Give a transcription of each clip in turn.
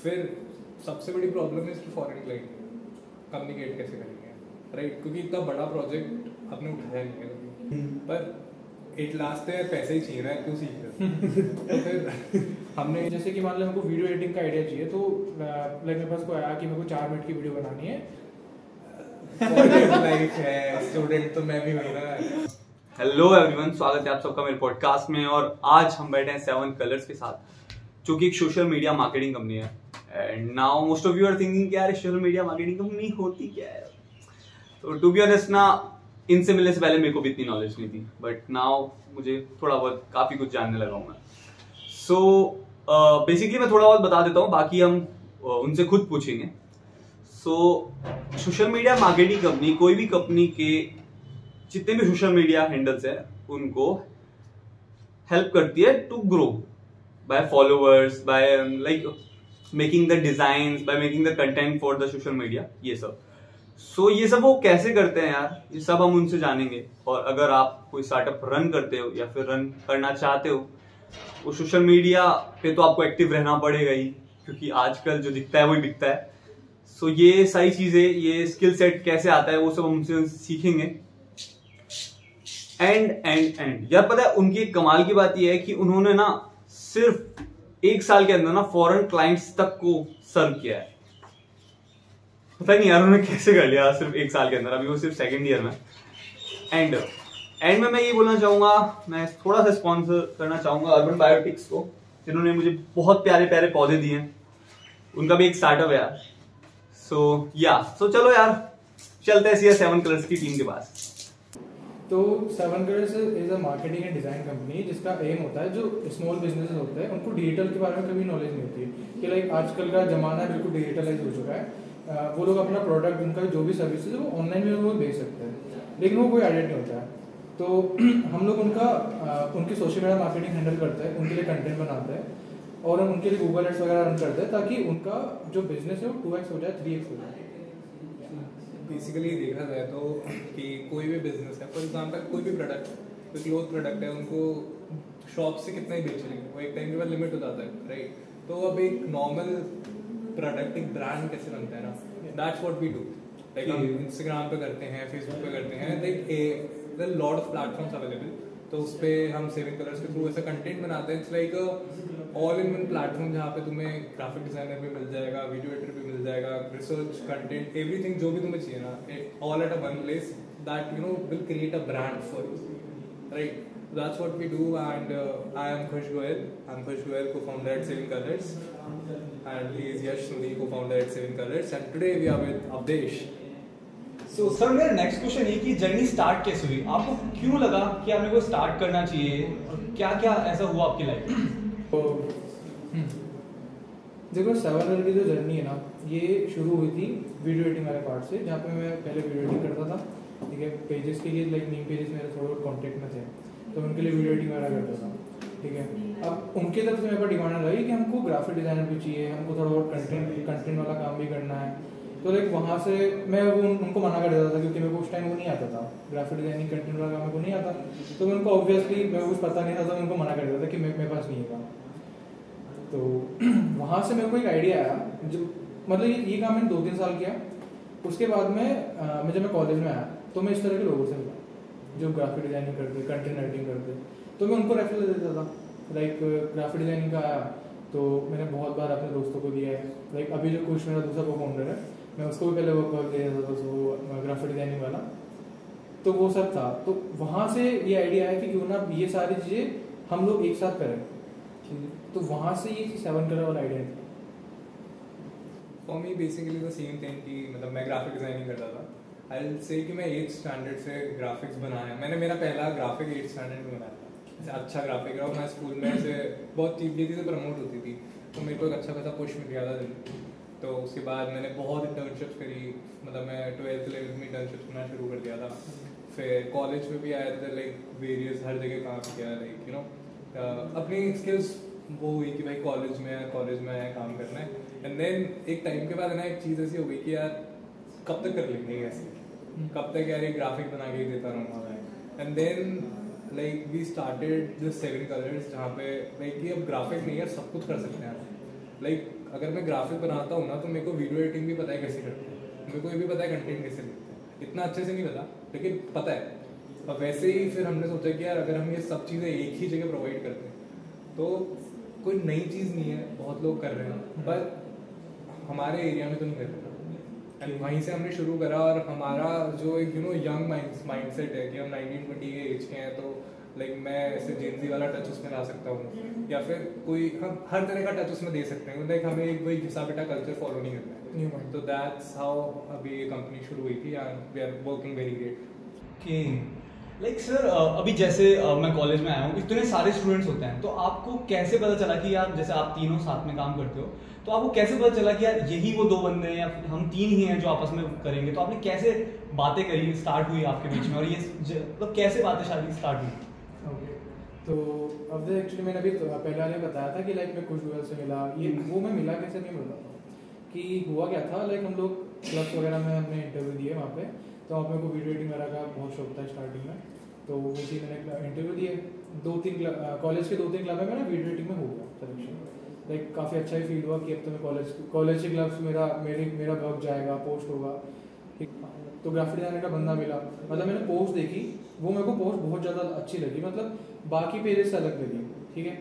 फिर सबसे बड़ी प्रॉब्लम है कि फॉरेन क्लाइंट कम्युनिकेट कैसे करेंगे, राइट? क्योंकि इतना बड़ा प्रोजेक्ट आपने उठाया नहीं है कभी, पर इट लास्ट है, पैसे ही चाहिए रहा है, क्यों सीख रहे तो फिर हमने जैसे कि मान लो हमको वीडियो एडिटिंग का आइडिया चाहिए, तो लाइक मेरे पास कोई आया कि मेरे को 4 मिनट की वीडियो बनानी है। लाइफ है, स्टूडेंट तो मैं भी हुई ना। हेलो एवरीवन, स्वागत है आप सबका मेरे पॉडकास्ट में। और आज हम बैठे हैं 7 कलर्स के साथ, जो कि एक सोशल मीडिया मार्केटिंग कंपनी है। And now most of you are thinking यार सोशल मीडिया मार्केटिंग कंपनी होती क्या है। तो टू बी ऑनेस्ट ना, इनसे मिलने से पहले मेरे को भी इतनी नॉलेज नहीं थी, बट नाउ मुझे थोड़ा बहुत काफी कुछ जानने लगा हूँ मैं। सो बेसिकली मैं थोड़ा बहुत बता देता हूँ, बाकी हम उनसे खुद पूछेंगे। सो सोशल मीडिया मार्केटिंग कंपनी कोई भी कंपनी के जितने भी सोशल मीडिया हैंडल्स है उनको हेल्प करती है to grow by followers, by like making the designs, by making the content for the social media, ये सब। सो ये सब वो कैसे करते हैं यार, ये सब हम उनसे जानेंगे। और अगर आप कोई स्टार्टअप रन करते हो या फिर रन करना चाहते हो, वो सोशल मीडिया पे तो आपको एक्टिव रहना पड़ेगा ही, क्योंकि आजकल जो दिखता है वही बिकता है। सो ये सारी चीजें, ये स्किल सेट कैसे आता है, वो सब हम उनसे सीखेंगे। एंड यार पता है उनकी एक कमाल की बात यह है कि उन्होंने ना सिर्फ 1 साल के अंदर ना फॉरेन क्लाइंट्स तक को सर्व किया है। पता नहीं यार उन्होंने कैसे कर लिया सिर्फ 1 साल के अंदर। अभी वो सिर्फ 2nd ईयर में। एंड में मैं ये बोलना चाहूंगा, मैं थोड़ा सा स्पॉन्सर करना चाहूंगा अर्बन बायोटिक्स को, जिन्होंने मुझे बहुत प्यारे प्यारे पौधे दिए हैं। उनका भी एक स्टार्टअप है यार। सो चलो यार चलते हैं 7 कलर्स की टीम के पास। तो 7 colours is a marketing and design company, जिसका एम होता है जो स्मॉल बिजनेसेस होते हैं उनको डिजिटल के बारे में कभी नॉलेज नहीं होती कि लाइक आजकल का जमाना बिल्कुल डिजिटलाइज हो चुका है। वो लोग अपना प्रोडक्ट, उनका जो भी सर्विसेज है वो ऑनलाइन में वो बेच सकते हैं, लेकिन वो कोई आइडिया नहीं होता है। तो हम लोग उनकी सोशल मीडिया मार्केटिंग हैंडल करते हैं, उनके लिए कंटेंट बनाते हैं और हम उनके लिए गूगल एड्स वगैरह रन करते हैं, ताकि उनका जो बिजनेस है वो 2x हो जाए, 3x हो जाए। बेसिकली देखा जाए तो कि कोई भी बिजनेस है, फॉर एग्जांपल कोई भी प्रोडक्ट, कोई क्लोथ प्रोडक्ट है, उनको शॉप से कितना ही बेच लेंगे, वो एक टाइम के बाद लिमिट हो जाता है, राइट? तो अब एक नॉर्मल प्रोडक्ट, एक ब्रांड कैसे बनता है ना, that's what we do. Like हम इंस्टाग्राम पे करते हैं, फेसबुक पे करते हैं, like lot of platforms available. तो उस पर हम 7 कलर्स के थ्रू ऐसा कंटेंट बनाते हैं। It's like all in one platform, जहाँ पे तुम्हें ग्राफिक डिजाइनर भी मिल जाएगा, वीडियो एडिटर भी मिल जाएगा, रिसर्च कंटेंट, एवरीथिंग जो भी तुम्हें चाहिए ना, all at a one place that will create a brand for you, right? That's what we do, and I am Khush Goyal. I'm Khush Goyal, co-founder at 7 Colors, and he is Yash Suri, co-founder at 7 Colors, and today we are with Avdesh. So sir मेरा next question ये कि journey start कैसे हुई, आपको क्यों लगा कि आपने को स्टार्ट करना चाहिए, और क्या क्या ऐसा हुआ आपकी लाइफ में? तो देखो 7 कलर की जो जर्नी है ना, ये शुरू हुई थी वीडियो एडिटिंग वाले पार्ट से, जहाँ पे मैं पहले वीडियो एडिटिंग करता था। ठीक है, पेजेस के लिए लाइक नीम पेजेस मेरे थोड़े बहुत कॉन्टेक्ट में थे, तो उनके लिए वीडियो एडिटिंग वगैरह करता था। ठीक है, अब उनकी तरफ से मेरे पास डिमांड रही कि हमको ग्राफिक डिजाइनर भी चाहिए, हमको थोड़ा बहुत कंटेंट वाला काम भी करना है। तो लाइक वहाँ से मैं उनको मना कर देता था, क्योंकि मेरे को उस टाइम वो नहीं आता था, ग्राफिक डिजाइनिंग कंटेंट वाला काम मेरे को नहीं आता। तो मैं उनको ऑब्वियसली मेरे को कुछ पता नहीं था, तो मैं उनको मना कर देता था कि मेरे पास नहीं है। तो वहाँ से मेरे को एक आइडिया आया, जो मतलब ये काम मैंने 2-3 साल किया। उसके बाद में जब मैं कॉलेज में आया, तो मैं इस तरह के लोगों से मिला जो ग्राफिक डिजाइनिंग करते, कंटेंट राइटिंग करते, तो मैं उनको रेफर दे देता था। लाइक ग्राफिक डिजाइनिंग का आया तो मैंने बहुत बार अपने दोस्तों को दिया है। लाइक अभी जो कुछ मेरा दूसरा को-फाउंडर है, मैं उसको भी पहले वर्क दे देता था, तो ग्राफिक डिजाइनिंग वाला। तो वो सब था, तो वहाँ से ये आइडिया है कि क्यों ना ये सारी चीज़ें हम लोग एक साथ करें। तो वहाँ से ये 7 कलर वाला आइडिया था। For me basically the same thing कि मतलब मैं ग्राफिक डिजाइनिंग करता था। आई विल से कि मैं 8th स्टैंडर्ड से ग्राफिक्स बनाया। मैंने मेरा पहला ग्राफिक 8th स्टैंडर्ड में बनाया था, अच्छा ग्राफिक। और मैं स्कूल में से बहुत चीज़ से प्रमोट होती थी, तो मेरे को एक अच्छा खासा पुश मिल गया था दिन। तो उसके बाद मैंने बहुत इंटर्नशिप्स करी, मतलब मैं 12th 11th में इंटर्नशिप्स करना शुरू कर दिया था। फिर कॉलेज में भी आया था, लाइक वेरियस हर जगह काम किया, लाइक अपनी स्किल्स वो हुई कि भाई कॉलेज में आया काम करना है। एंड देन एक टाइम के बाद ना एक चीज़ ऐसी हो गई कि यार कब तक कर लेंगे ऐसे, कब तक यार ये ग्राफिक बना के देता रहूँगा मैं। And then like we started the 7 colours, जहाँ पे लाइक ये अब ग्राफिक नहीं है, सब कुछ कर सकते हैं। लाइक अगर मैं ग्राफिक बनाता हूँ ना तो मेरे को वीडियो एडिटिंग भी पता है कैसे करते हैं, मेरे को ये भी पता है कंटेंट कैसे लिखते हैं, इतना अच्छे से नहीं पता लेकिन पता है। और वैसे ही फिर हमने सोचा कि यार अगर हम ये सब चीज़ें एक ही जगह प्रोवाइड करते हैं तो कोई नई चीज़ नहीं है, बहुत लोग कर रहे हैं पर हमारे एरिया में तो नहीं कर रहे। एंड वहीं से हमने शुरू करा और हमारा जो एक यंग माइंडसेट है कि हम 19-20 के एज के हैं तो लाइक मैं ऐसे जेनजी वाला टच उसमें ला सकता हूँ या फिर कोई हम हर तरह का टच उसमें दे सकते हैं, लाइक हमें एक वही घिसा पिटा कल्चर फॉलो नहीं करना है। तो दैट्स हाउ अभी ये कंपनी शुरू हुई थी and we are working very great. Okay like sir अभी जैसे मैं कॉलेज में आया हूँ, इतने सारे स्टूडेंट्स होते हैं, तो आपको कैसे पता चला कि यार जैसे आप तीनों साथ में काम करते हो तो आपको कैसे पता चला कि यार यही वो 2 बंदे हैं या फिर हम 3 ही हैं जो आपस में करेंगे? तो आपने कैसे बातें करी, स्टार्ट हुई आपके बीच में, और ये मतलब कैसे बातें शादी स्टार्ट हुई? ओके तो अब एक्चुअली मैंने अभी पहले वाले बताया था कि लाइक मैं कुछ गर्ल से मिला, ये वो मैं मिला कैसे नहीं बताता हूँ कि हुआ क्या था। लाइक हम लोग क्लब्स वगैरह में हमने इंटरव्यू दिए वहाँ पे, तो आप मेरे को वीडियो एडिटिंग वगैरह का बहुत शौक था स्टार्टिंग में, तो वो चीज़ मैंने इंटरव्यू दिए 2-3 कॉलेज के 2-3 क्लब में मेरा वीडियो एडिटिंग में हो गया सिलेक्शन। लाइक काफ़ी अच्छा ही फील हुआ कि अब तो मैं कॉलेज के क्लब्स मेरा वर्क जाएगा, पोस्ट होगा, ठीक। तो ग्राफिक डिजाइनर का बंदा मिला, मतलब मैंने पोस्ट देखी, वो मेरे को पोस्ट बहुत ज़्यादा अच्छी लगी, मतलब बाकी पेजेस से अलग लगी, ठीक है।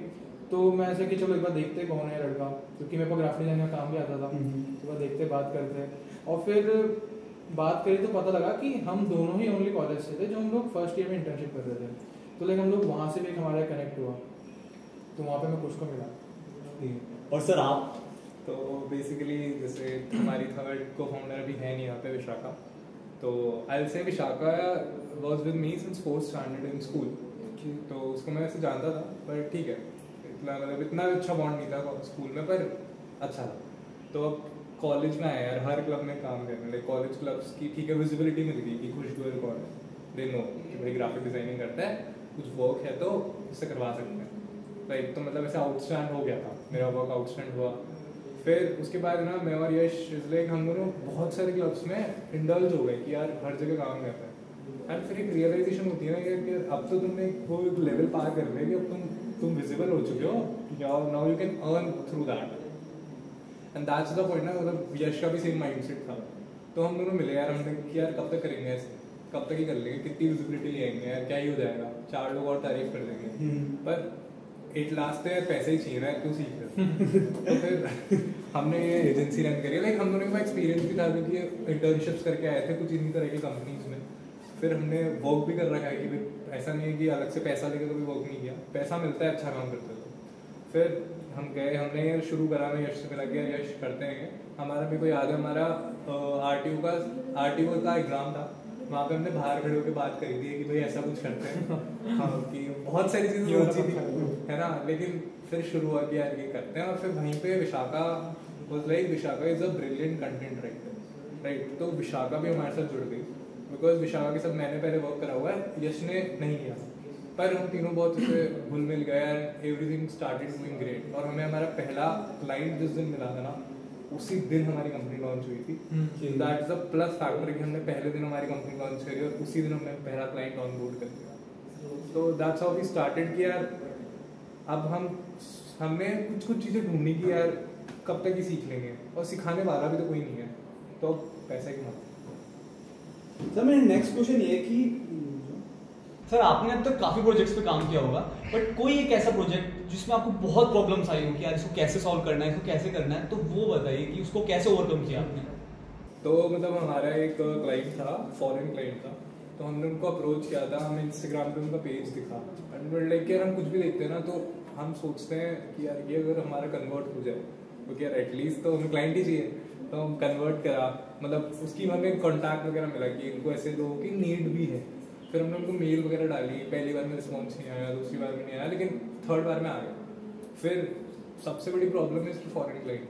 तो मैं ऐसे कि चलो एक बार देखते कौन है लड़का, क्योंकि मेरे को ग्राफिक डिजाइनर का काम भी आता था, तो बार देखते बात करते, और फिर बात करी तो पता लगा कि हम दोनों ही ओनली कॉलेज से थे जो हम लोग फर्स्ट ईयर में इंटर्नशिप कर रहे थे। तो लाइक हम लोग वहाँ से भी हमारा कनेक्ट हुआ, तो वहाँ पे मैं कुछ को मिला। और सर आप? तो बेसिकली जैसे हमारी थर्ड को फाउंडर अभी है नहीं यहाँ पे, विशाखा। तो I will say Vishakha was with me since 4th standard in school, तो उसको मैं वैसे जानता था पर ठीक है इतना अच्छा बॉन्ड नहीं था स्कूल में, पर अच्छा था। तो अब कॉलेज में आया यार, हर क्लब में काम करने लगे, कॉलेज क्लब्स की ठीक है विजिबिलिटी मिल गई कि खुश गोयल कौन है, दे नो कि भाई ग्राफिक डिजाइनिंग करता है, कुछ वर्क है तो उससे करवा सकते हैं, राइट। तो मतलब ऐसे आउटस्टैंड हो गया था, मेरा वर्क आउटस्टैंड हुआ। फिर उसके बाद ना मैं और यश लाइक हम दोनों बहुत सारे क्लब्स में इंडल्ज हो गए कि यार हर जगह काम करता है। एंड फिर एक रियलाइजेशन होती है ना कि अब तो तुमने वो एक लेवल पार कर लिया कि अब तुम विजिबल हो चुके हो, now you can earn through that, and that's the point ना। मतलब यश का भी सेम माइंडसेट था, तो हम दोनों मिले यार, हमने कि यार कब तक करेंगे ऐसे, कब तक ही कर लेंगे, कितनी विजिबिलिटी ले आएंगे यार, क्या ही हो जाएगा, 4 लोग और तारीफ कर देंगे, पर एट लास्ट तो यार पैसे ही चाहिए ना, क्यों सीख रहे। तो फिर हमने ये एजेंसी रन करी, लाइक हम दोनों के पास एक्सपीरियंस भी था क्योंकि इंटर्नशिप्स करके आए थे कुछ इन्हीं तरह की कंपनीज में। फिर हमने वर्क भी कर रखा है कि भाई ऐसा नहीं है कि अलग से पैसा लेकर कभी वर्क नहीं किया, पैसा मिलता है अच्छा काम करते तो। फिर हम गए, हमने ये शुरू करा, मैं यश से मिला कि यार यश करते हैं हमारा भी कोई याद है, हमारा आरटीओ का एग्जाम था, वहाँ पे हमने बाहर खड़े होकर बात करी थी कि भाई ऐसा कुछ करते हैं। हाँ कि बहुत सारी चीज़ें सोची थी है ना, लेकिन फिर शुरू हुआ कि यार ये करते हैं। और फिर वहीं पे Vishakha was like, Vishakha is a brilliant content writer, right. तो विशाखा भी हमारे साथ जुड़ गई, बिकॉज विशाखा के साथ मैंने पहले वर्क करा हुआ है, यश ने नहीं किया, पर हम तीनों बहुत उसे घुल मिल गए and everything started doing great. और हमें हमारा पहला क्लाइंट जिस दिन मिला था ना, उसी दिन हमारी कंपनी लॉन्च हुई थी। That is a plus factor कि हमने पहले दिन हमारी कंपनी लॉन्च करी और उसी दिन हमने पहला क्लाइंट ऑन बोर्ड कर दिया। तो दैट्स हाउ वी स्टार्टेड कि यार अब हमने कुछ चीज़ें ढूंढनी कि यार कब तक ही सीख लेंगे, और सिखाने वाला भी तो कोई नहीं है, तो पैसे की मत। सर मेरा नेक्स्ट क्वेश्चन ये है कि सर आपने अब तक काफ़ी प्रोजेक्ट्स पे काम किया होगा, बट कोई एक ऐसा प्रोजेक्ट जिसमें आपको बहुत प्रॉब्लम्स आई हो कि यार इसको कैसे सॉल्व करना है, इसको कैसे करना है, तो वो बताइए कि उसको कैसे ओवरकम किया आपने। तो मतलब हमारा एक क्लाइंट था, फॉरेन क्लाइंट था, तो हमने उनको अप्रोच किया था, हमें इंस्टाग्राम पे उनका पेज दिखा एंड लाइक यार हम कुछ भी देखते हैं ना तो हम सोचते हैं कि यार ये अगर हमारा कन्वर्ट हो जाए, क्योंकि यार एटलीस्ट तो हमें क्लाइंट ही चाहिए, तो हम कन्वर्ट करा, मतलब उसकी हमें कॉन्टैक्ट वगैरह मिला कि इनको ऐसे लोगों की नीड भी है। फिर हमने उनको मेल वगैरह डाली, पहली बार में रिस्पॉन्स नहीं आया, दूसरी बार में नहीं आया, लेकिन थर्ड बार में आ गया। फिर सबसे बड़ी प्रॉब्लम है इसकी फॉरेन क्लाइंट,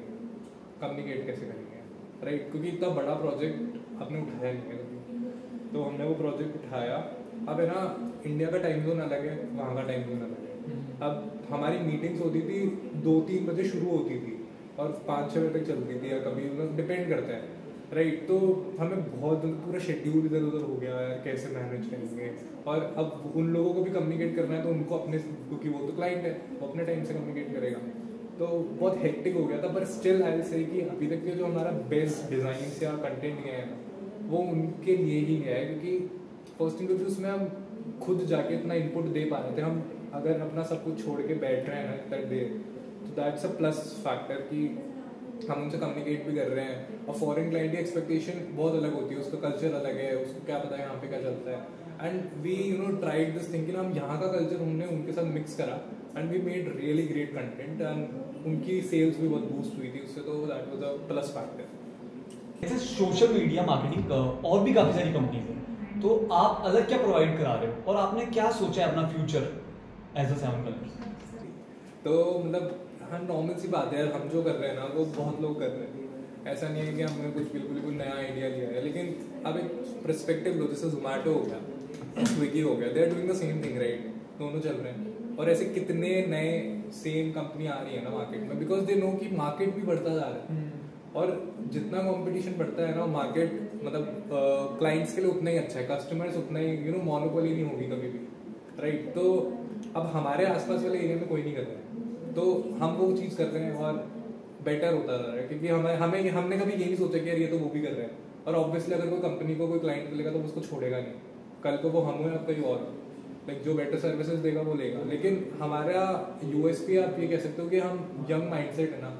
कम्युनिकेट कैसे करेंगे, राइट, क्योंकि इतना बड़ा प्रोजेक्ट आपने उठाया नहीं है। तो हमने वो प्रोजेक्ट उठाया। अब है ना, इंडिया का टाइम जोन अलग है, वहाँ का टाइम जोन अलग है। अब हमारी मीटिंग्स होती थी 2-3 बजे शुरू होती थी और 5-6 बजे तक चलती थी, या कभी डिपेंड करता है, राइट। तो हमें बहुत पूरा शेड्यूल इधर उधर हो गया है, कैसे मैनेज करेंगे। और अब उन लोगों को भी कम्युनिकेट करना है, तो उनको अपने, क्योंकि वो तो क्लाइंट है, वो अपने टाइम से कम्युनिकेट करेगा। तो बहुत हेक्टिक हो गया था, पर स्टिल आई से कि अभी तक के जो हमारा बेस्ट डिज़ाइन या कंटेंट गया है ना, वो उनके लिए ही गया है, क्योंकि फर्स्ट थिंग क्योंकि उसमें हम खुद जाके इतना इनपुट दे पा रहे थे। हम अगर अपना सब कुछ छोड़ के बैठ रहे हैं ना इतना देर, तो दैट्स अ प्लस फैक्टर कि हम उनसे कम्युनिकेट भी कर रहे हैं। और फॉरेन क्लाइंट की एक्सपेक्टेशन बहुत अलग होती है, उसका कल्चर अलग है, उसको क्या पता है यहाँ पे क्या चलता है। And we tried this thing कि हम यहाँ का कल्चर हमने उनके साथ मिक्स करा and we made really great content and उनकी सेल्स भी बहुत बूस्ट हुई थी उससे, तो that was a plus factor. ऐसे सोशल मीडिया मार्केटिंग और भी काफ़ी सारी कंपनीज हैं, तो आप अलग क्या प्रोवाइड करा रहे हो और आपने क्या सोचा है अपना फ्यूचर एज अ 7 कलर्स? तो मतलब हाँ, नॉर्मल सी बात है यार, हम जो कर रहे हैं ना वो बहुत लोग कर रहे हैं। ऐसा नहीं है कि हमने कुछ बिल्कुल नया आइडिया लिया है, लेकिन अब एक पर्सपेक्टिव लो, जैसे जोमेटो हो गया, स्विगी हो गया, they are doing the same thing right, दोनों चल रहे हैं। और ऐसे कितने नए सेम कंपनी आ रही है ना मार्केट में, बिकॉज दे नो कि मार्केट भी बढ़ता जा रहा है। और जितना कंपटीशन बढ़ता है ना, मार्केट मतलब क्लाइंट्स के लिए उतना ही अच्छा है, कस्टमर्स उतना ही मोनोपोली नहीं होगी कभी भी, राइट। तो अब हमारे आसपास वाले एरिया में कोई नहीं कर रहा है, तो हम वो चीज़ कर रहे हैं और बेटर होता जा रहा है, क्योंकि हमने कभी ये नहीं सोचा कि यार ये तो वो भी कर रहे हैं। और ऑब्वियसली अगर कोई कंपनी को कोई क्लाइंट मिलेगा तो उसको छोड़ेगा नहीं, कल को वो हम हो या कोई और, लाइक जो बेटर सर्विसेज देगा वो लेगा। लेकिन हमारा यूएसपी आप ये कह सकते हो कि हम यंग माइंडसेट है ना,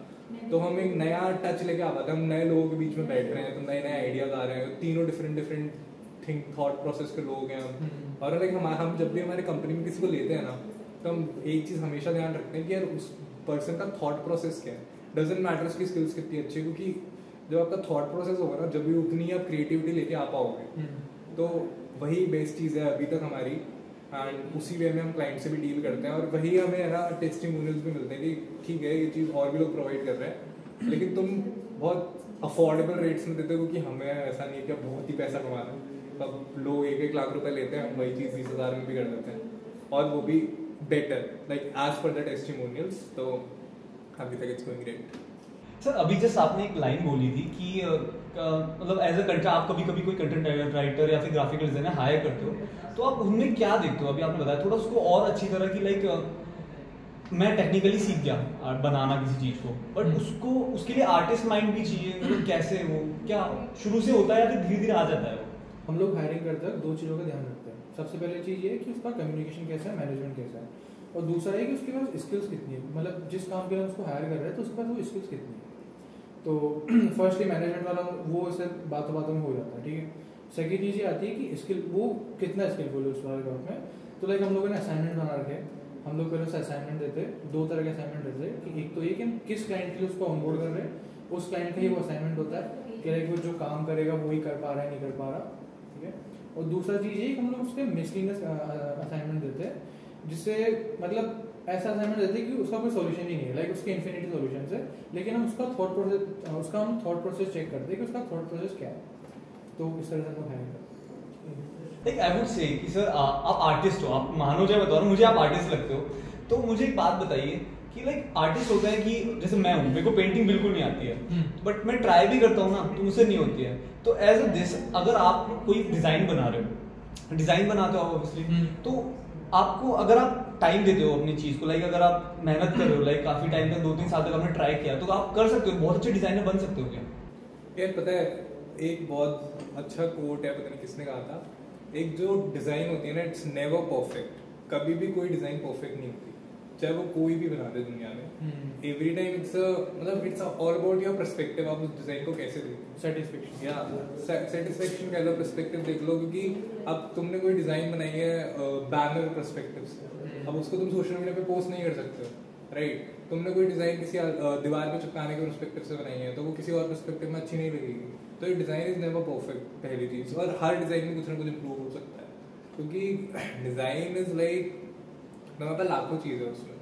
तो हम एक नया टच लेके आ पाते हैं। हम नए लोगों के बीच में बैठ रहे हैं, तो नए नए आइडियाज आ रहे हैं, तीनों डिफरेंट थिंक थॉट प्रोसेस के लोग हैं हम। और लाइक हम जब भी हमारे कंपनी में किसी को लेते हैं ना, तो हम एक चीज़ हमेशा ध्यान रखते हैं कि यार उस पर्सन का थॉट प्रोसेस क्या है। डजेंट मैटर उसकी स्किल्स कितनी अच्छी है, क्योंकि जब आपका थॉट प्रोसेस होगा ना, जब भी उतनी आप क्रिएटिविटी लेके आ पाओगे, तो वही बेस्ट चीज़ है अभी तक हमारी। एंड उसी वे में हम क्लाइंट से भी डील करते हैं, और वही हमें है ना टेस्टिमोनियल्स भी मिलते हैं कि ठीक है ये चीज़ और भी लोग प्रोवाइड कर रहे हैं, लेकिन तुम बहुत अफोर्डेबल रेट्स में देते हो, क्योंकि हमें ऐसा नहीं है कि बहुत ही पैसा कमाना है। अब लोग 1-1 लाख रुपए लेते हैं, हम वही चीज़ 20,000 में भी कर देते हैं, और वो भी better like as per the testimonials. तो अभी तक इट्स गोइंग ग्रेट। सर अभी जस्ट आपने एक लाइन बोली थी कि मतलब एज अ कंटेंट आप कभी कभी कोई कंटेंट राइटर या फिर ग्राफिक डिजाइनर हायर करते हो, तो आप उनमें क्या देखते हो? अभी आपने बताया थोड़ा उसको और अच्छी तरह की, लाइक मैं टेक्निकली सीख गया बनाना किसी चीज को, बट उसको उसके लिए आर्टिस्ट माइंड भी चाहिए, मतलब कैसे वो क्या शुरू से होता है या फिर धीरे धीरे आ जाता है वो? हम लोग हायरिंग करते वक्त 2 चीज़ों का ध्यान रखते हैं। सबसे पहले चीज़ ये है कि उसका कम्युनिकेशन कैसा है, मैनेजमेंट कैसा है, और दूसरा है कि उसके पास स्किल्स कितनी है, मतलब जिस काम के लिए उसको हायर कर रहे हैं तो उसके पास वो स्किल्स कितनी है। तो फर्स्टली मैनेजमेंट वाला वो इसे बातों बातों में हो जाता है, ठीक है। सेकेंड चीज़ ये आती है कि स्किल वो कितना स्किलफुल है उस वाले काम में। तो लाइक हम लोगों ने असाइनमेंट बना रखे, हम लोग पहले उसे असाइनमेंट देते, 2 तरह के असाइनमेंट देते कि एक तो ये कि हम किस क्लाइंट के लिए उसको ऑनबोर्ड कर रहे हैं, उस क्लाइंट का ही वो असाइनमेंट होता है कि लाइक वो जो काम करेगा वो ही कर पा रहा है नहीं कर पा रहा, ठीक है। और दूसरा चीज़ ये कि हम लोग उसके मिसलिनियस असाइनमेंट देते हैं, जिससे मतलब ऐसा असाइनमेंट देते हैं कि उसका कोई सॉल्यूशन ही नहीं है, लाइक उसके इन्फिनिटी सॉल्यूशंस है, लेकिन हम उसका थॉट प्रोसेस चेक करते हैं कि उसका थॉट प्रोसेस क्या है। तो इस तरह से हम लोग हायर करते हैं। लाइक आई वुड से कि सर आप आर्टिस्ट हो, आप मानो चाहे बता रहा हूँ, मुझे आप आर्टिस्ट लगते हो, तो मुझे एक बात बताइए कि लाइक आर्टिस्ट होता है कि जैसे मैं हूँ, मेरे को पेंटिंग बिल्कुल नहीं आती है, बट मैं ट्राई भी करता हूँ ना तो मुझसे नहीं होती है। तो एज अ दिस अगर आप कोई डिजाइन बना रहे हो, डिजाइन बनाते हो ऑब्वियसली, तो आपको अगर आप टाइम देते हो अपनी चीज को, लाइक अगर आप मेहनत कर रहे हो, लाइक काफी टाइम तक 2-3 साल तक आपने ट्राई किया, तो आप कर सकते हो, बहुत अच्छे डिजाइनर बन सकते हो क्या? यार पता है एक बहुत अच्छा कोट है, पता नहीं किसने कहा था, एक जो डिजाइन होती है ना, इट्स नेवर परफेक्ट। कभी भी कोई डिजाइन परफेक्ट नहीं होती, चाहे वो कोई भी बना दे दुनिया में। Every time it's all about your perspective, आप उस डिजाइन को कैसे देखते हो। सेटिस्फेक्शन या सेटिस्फेक्शन कह लो, पर्सपेक्टिव देख लो, क्योंकि अब तुमने कोई डिजाइन बनाई है बैनर पर्सपेक्टिव से, अब उसको तुम सोशल मीडिया पे पोस्ट नहीं कर सकते हो, राइट। तुमने कोई डिजाइन किसी दीवार पे चिपकाने के पर्सपेक्टिव से बनाई है, तो वो किसी और पर्सपेक्टिव में अच्छी नहीं लगेगी। तो ये डिजाइन इज नेवर परफेक्ट, पहली चीज। और हर डिजाइन में कुछ ना कुछ इंप्रूव हो सकता है, क्योंकि डिजाइन इज लाइक लाखों चीज़ है उसमें,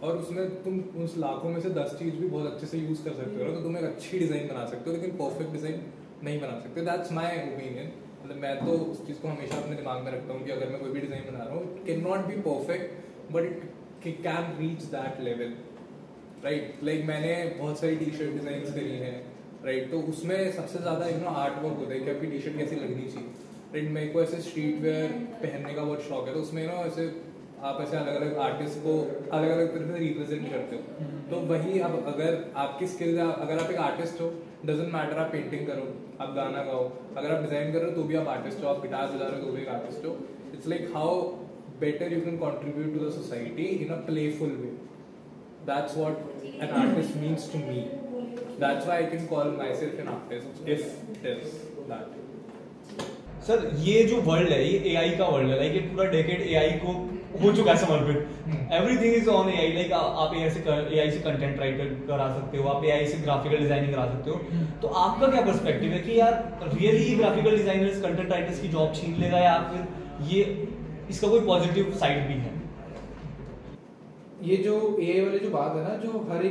और उसमें तुम उस लाखों में से 10 चीज़ भी बहुत अच्छे से यूज़ कर सकते हो, तो तुम एक अच्छी डिज़ाइन बना सकते हो, लेकिन परफेक्ट डिज़ाइन नहीं बना सकते। That's my opinion. मतलब मैं तो उस चीज़ को हमेशा अपने दिमाग में रखता हूँ कि अगर मैं कोई भी डिज़ाइन बना रहा हूँ, it can not be perfect but it can reach that level, right. Like मैंने बहुत सारी टी शर्ट डिज़ाइन करी हैं, राइट। तो उसमें सबसे ज़्यादा आर्ट वर्क होता है कि आपकी टी शर्ट कैसी लगनी चाहिए, राइट। मेरे को ऐसे स्ट्रीट वेयर पहनने का बहुत शौक है, तो उसमें ऐसे आप ऐसे अलग अलग आर्टिस्ट को अलग अलग तरह से रिप्रेजेंट करते हो। तो वही अब अगर आपकी स्किल्स, अगर आप एक आर्टिस्ट हो, डजेंट मैटर आप पेंटिंग करो, आप गाना गाओ, अगर आप डिजाइन कर रहे हो तो भी आप आर्टिस्ट हो, आप गिटार बजा रहे हो तो भी एक आर्टिस्ट हो। It's like how better you can contribute to the society in a playful way. That's what an artist means to me. That's why I can call myself an artist if it is that. Sir ये जो world है ये AI का world है, like ये पूरा decade AI को हो चुका है समर्पित। Everything is on AI, like आप एआई से कंटेंट राइटर करा सकते हो, आप एआई से ग्राफिकल डिजाइनिंग करा सकते हो। तो आपका क्या पर्सपेक्टिव है कि यार really graphical designers content writers की जॉब छीन लेगा या फिर ये इसका कोई पॉजिटिव साइड भी है? ये जो एआई वाली जो बात है ना, जो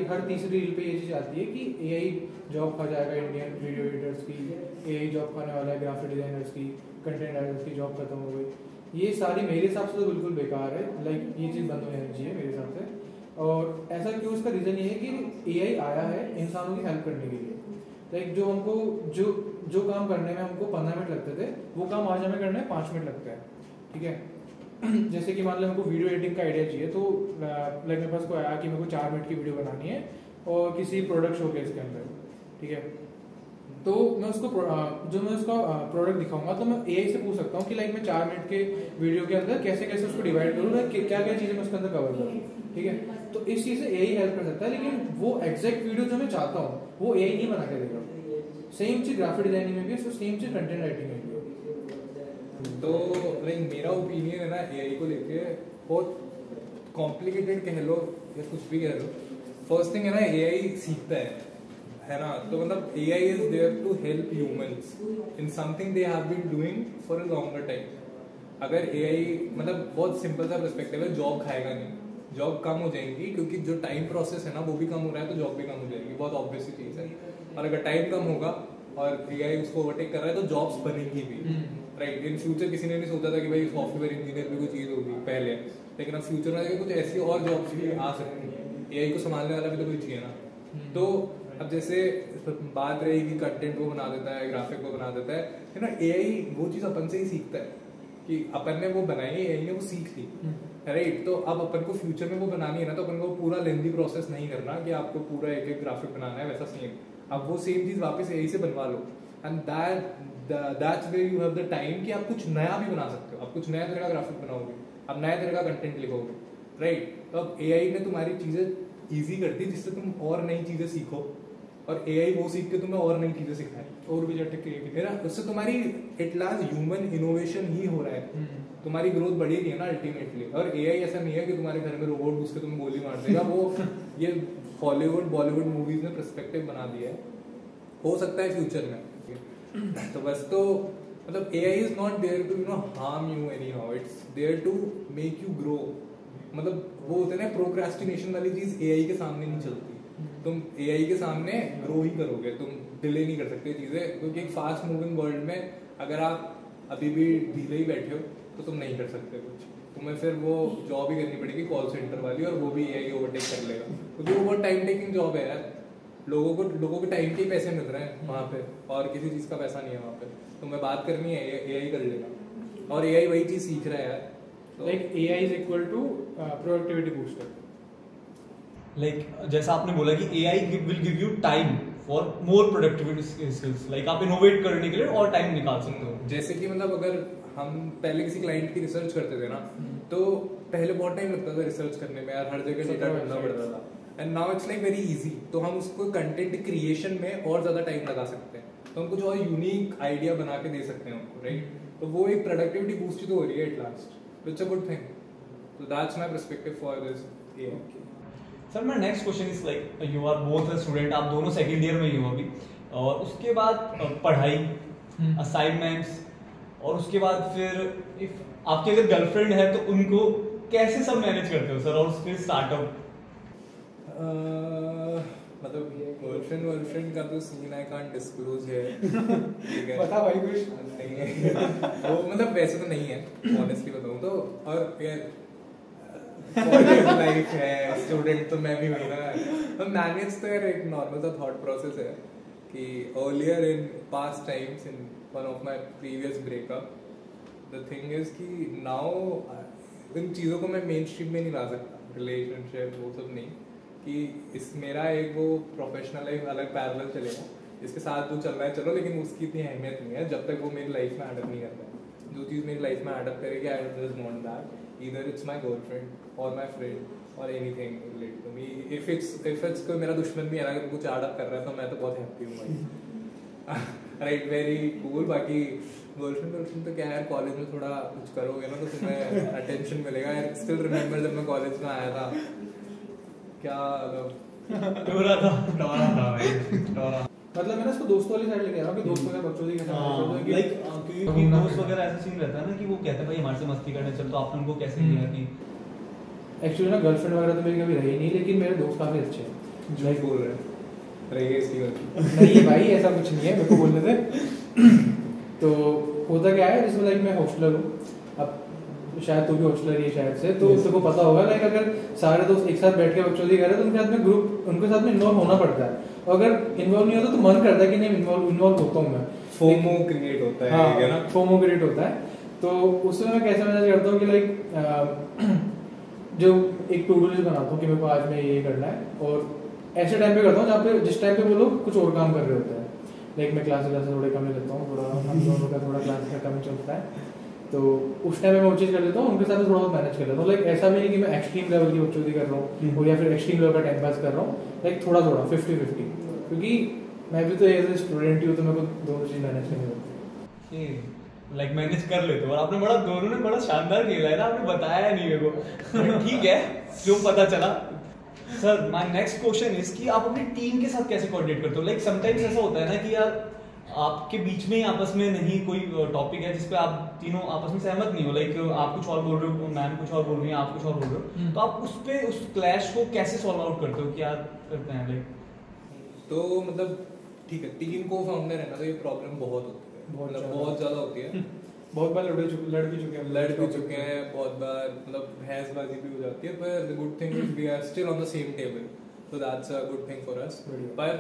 हर तीसरी रील पे ये चीज आती है कि एआई जॉब खा जाएगा इंडियन वीडियो एडिटर्स की, एआई जॉब खाने वाला है ग्राफिक डिजाइनर्स की, कंटेंट राइटर्स की जॉब खत्म हो गई। ये सारी मेरे हिसाब से तो बिल्कुल बेकार है। लाइक ये चीज़ बंद हो जानी चाहिए मेरे हिसाब से। और ऐसा क्यों, उसका रीज़न ये है कि एआई आया है इंसानों की हेल्प करने के लिए। लाइक जो हमको जो काम करने में हमको 15 मिनट लगते थे, वो काम आज हमें करने में 5 मिनट लगता है। ठीक है, जैसे कि मान लो हमको वीडियो एडिटिंग का आइडिया चाहिए, तो लाइक मेरे पास कोई आया कि मेरे को 4 मिनट की वीडियो बनानी है और किसी प्रोडक्ट शोकेस के अंदर, ठीक है, तो मैं उसको जो मैं उसका प्रोडक्ट दिखाऊंगा तो मैं एआई से पूछ सकता हूँ कि लाइक मैं 4 मिनट के वीडियो के अंदर कैसे कैसे उसको डिवाइड करूँ, मैं क्या क्या चीज़ें मैं उसके अंदर कवर करूँ। ठीक है, तो इस चीज़ से एआई हेल्प कर सकता है, लेकिन वो एग्जैक्ट वीडियो जो मैं चाहता हूँ वो एआई नहीं बना के देगा। सेम चीज़ ग्राफिक डिजाइनिंग में भी है, सेम चीज़ कंटेंट राइटिंग में भी है। तो लाइक मेरा ओपिनियन है ना एआई को लेके, बहुत कॉम्प्लिकेटेड कह लो या कुछ भी कह लो। फर्स्ट थिंग है ना, एआई सीखता है ना, तो मतलब AI is there to help humans in something they have been doing for a longer time. अगर एआई मतलब बहुत सिंपल सा पर्सपेक्टिव है, जॉब खाएगा नहीं, जॉब कम हो जाएंगी, क्योंकि जो टाइम प्रोसेस है ना वो भी कम हो रहा है, तो जॉब भी कम हो जाएगी, बहुत ऑब्वियस सी चीज है। और अगर टाइम कम होगा और एआई उसको ओवरटेक कर रहा है तो जॉब्स बनेंगी भी, राइट। इन फ्यूचर किसी ने नहीं सोचा था कि भाई सॉफ्टवेयर इंजीनियर भी कोई चीज होगी पहले, लेकिन अब फ्यूचर में कुछ ऐसी और जॉब्स भी आ सकती हैं। एआई को संभालने वाला भी तो कोई चाहिए ना। तो अब जैसे बात रही कि कंटेंट वो बना देता है, ग्राफिक वो बना देता है ना, एआई वो चीज अपन से ही सीखता है कि अपन ने वो बनाई, एआई ने वो सीख ली, राइट। तो अब अपन को फ्यूचर में वो बनानी है ना, तो अपन को पूरा लेंथी प्रोसेस नहीं करना कि आपको पूरा एक एक ग्राफिक बनाना है वैसा सेम, अब वो सेम चीज वापस एआई से बनवा लो। And that's where you have the time कि आप कुछ नया भी बना सकते हो, आप कुछ नया तरह का ग्राफिक बनाओगे, आप नया तरह का कंटेंट लिखोगे, राइट। तो अब एआई ने तुम्हारी चीजें ईजी कर दी जिससे तुम और नई चीजें सीखो, और एआई वो सीख के तुम्हें और नई चीजें सिखाए और भी जटिल है ना। उससे तुम्हारी एट लास्ट ह्यूमन इनोवेशन ही हो रहा है, तुम्हारी ग्रोथ बढ़ेगी ना अल्टीमेटली। और एआई ऐसा नहीं है कि तुम्हारे घर में रोबोट घुस के तुम्हें गोली मार देगा, वो ये हॉलीवुड बॉलीवुड मूवीज ने पर्सपेक्टिव बना दिया है, हो सकता है फ्यूचर में। तो बस तो मतलब AI is not there to harm you anyhow, it's there to make you grow. मतलब वो होते हैं ना प्रोक्रेस्टिनेशन वाली चीज एआई के सामने नहीं चलती, तुम एआई के सामने ग्रो ही करोगे, तुम डिले नहीं कर सकते चीजें, क्योंकि एक फास्ट मूविंग वर्ल्ड में अगर आप अभी भी ढीले ही बैठे हो तो तुम नहीं कर सकते कुछ, तुम्हें फिर वो जॉब ही करनी पड़ेगी कॉल सेंटर वाली, और वो भी एआई ओवरटेक कर लेगा, क्योंकि वो बहुत टाइम टेकिंग जॉब है यार। लोगों के टाइम के पैसे मिल रहे हैं वहाँ पे, और किसी चीज का पैसा नहीं है वहाँ पे। तुम्हें बात करनी है, एआई कर लेगा, और एआई वही चीज सीख रहा है यार। Like AI is equal to productivity booster. Like जैसा आपने बोला कि AI will give you time for more productivity skills, like आप इनोवेट करने के लिए और टाइम निकाल सकते हो। जैसे कि मतलब अगर हम पहले किसी क्लाइंट की रिसर्च करते थे ना, तो पहले बहुत टाइम लगता था रिसर्च करने में यार, हर जगह डेटा ढूंढना पड़ता था। And now it's like very easy, तो हम उसको कंटेंट क्रिएशन में और ज्यादा टाइम लगा सकते हैं, तो हम कुछ और यूनिक आइडिया बना के दे सकते हैं उनको, राइट। तो वो एक प्रोडक्टिविटी बूस्ट तो हो रही है at last, it's a good thing. So that's my perspective for this game. Sir मैं next question is like you are both a student, आप दोनों सेकंड ईयर में ही हो अभी, और उसके बाद पढ़ाई, असाइनमेंट्स, और उसके बाद फिर इफ आपकी अगर गर्लफ्रेंड है तो उनको कैसे सब मैनेज करते हो सर, और फिर स्टार्टअप? मतलब गर्लफ्रेंड का तो सीन आई कांट डिस्क्लोज है, ठीक है, पता भाई कुछ नहीं है वो, मतलब वैसे तो नहीं है ऑनेस्टली बताऊं तो। और यार कॉलेज लाइफ है, स्टूडेंट तो मैं भी हुई ना, मैनेज तो यार एक नॉर्मल सा थॉट प्रोसेस है कि earlier in past times in one of my previous breakup, the thing is कि नाउ इन चीज़ों को मैं मेन स्ट्रीम में नहीं ला सकता, रिलेशनशिप वो सब नहीं, कि मेरा एक वो प्रोफेशनल लाइफ अलग पैरेलल चलेगा, इसके साथ जो चल रहा है चलो, लेकिन उसकी इतनी अहमियत नहीं है जब तक वो मेरी लाइफ में एडअप नहीं करता है। जो चीज़ मेरी लाइफ में एडअप करेगी, I just want that either it's my girlfriend और माय फ्रेंड और anything related to me. If it's कोई मेरा दुश्मन भी है ना, अगर कुछ एडअप कर रहा है तो मैं तो बहुत हैप्पी हूँ भाई। Right, very cool. बाकी गर्लफ्रेंड तो क्या है, कॉलेज में थोड़ा कुछ करोगे ना तो तुम्हें अटेंशन मिलेगा। स्टिल रिमेम्बर जब मैं कॉलेज में आया था, क्या टोरा था भाई। मतलब मैं ना इसको दोस्तों वाली साइड लेके आ रहा हूँ कि दोस्तों के बच्चों के साथ लाइक क्योंकि दोस्त वगैरह ऐसा सीन रहता है ना कि वो कहते हैं भाई हमारे से मस्ती करने चल, तो आपने उनको कैसे लिया कि एक्चुअली ना गर्लफ्रेंड वगैरह तो मेरी कभी रही नहीं, लेकिन मेरे दोस्त काफी अच्छे हैं। जो बोल रहे हैं रहिए इसकी बात नहीं भाई ऐसा कुछ नहीं है, मेरे को बोलने थे। तो होता क्या है, जिसमें लाइक मैं हॉस्टलर हूँ, अब शायद तू भी हॉस्टलर ही है शायद से, तो उसको पता होगा लाइक अगर सारे दोस्त एक साथ बैठ के बकचोदी कर रहे हैं तो उनके साथ में ग्रुप उनके साथ में इन्वॉल्व होना पड़ता है, और अगर इन्वॉल्व नहीं होता तो मन करता है कि नहीं इन्वॉल्व होता हूँ मैं। फोमो क्रिएट होता है। हाँ, ना फोमो क्रिएट होता है। तो उसमें मैं कैसे मैनेज करता हूँ कि लाइक जो एक टू डू लिस्ट बनाता हूँ कि मेरे को आज में ये करना है, और ऐसे टाइम पे करता हूँ जहाँ पे जिस टाइम पे वो लोग कुछ और काम कर रहे होते हैं। लाइक मैं क्लासेस थोड़े कम ही लेता हूँ, थोड़ा हम दोनों का थोड़ा क्लास का कम चलता है, तो उस टाइम में मैं वो चीज़ कर लेता हूँ, उनके साथ थोड़ा बहुत मैनेज कर लेता हूँ। लाइक ऐसा भी नहीं कि मैं एक्सट्रीम लेवल की बकचोदी कर रहा हूँ और या फिर एक्सट्रीम लेवल का टाइम पास कर रहा हूँ, लाइक थोड़ा थोड़ा 50-50, क्योंकि मैं भी तो एज ए स्टूडेंट ही हूँ, तो मेरे को दोनों चीज़ मैनेज करनी होती है। लाइक मैनेज कर लेते हो। और आपने बड़ा, दोनों ने बड़ा शानदार खेला है ना, आपने बताया नहीं मेरे को। ठीक है, जो पता चला। Sir my next question is कि आप अपनी टीम के साथ कैसे कोऑर्डिनेट करते हो? लाइक समटाइम्स ऐसा होता है ना कि यार आपके बीच में ही आपस में नहीं कोई टॉपिक है जिसपे आप तीनों आपस में सहमत नहीं हो, लाइक आप कुछ और बोल रहे हो, मैम कुछ और बोल रही है, आप कुछ और बोल रहे हो, तो आप उस क्लैश को कैसे सॉल्व आउट करते हो? क्या करते हैं लाइक? तो मतलब ठीक है, 3 को फाउंडर है ना, तो ये प्रॉब्लम बहुत होती है, बहुत ज़्यादा होती है। बहुत बार लड़ भी चुके हैं बहुत बार, मतलब बहसबाजी भी हो जाती है, पर the good thing is we are still on the same table, so that's a good thing for us. पर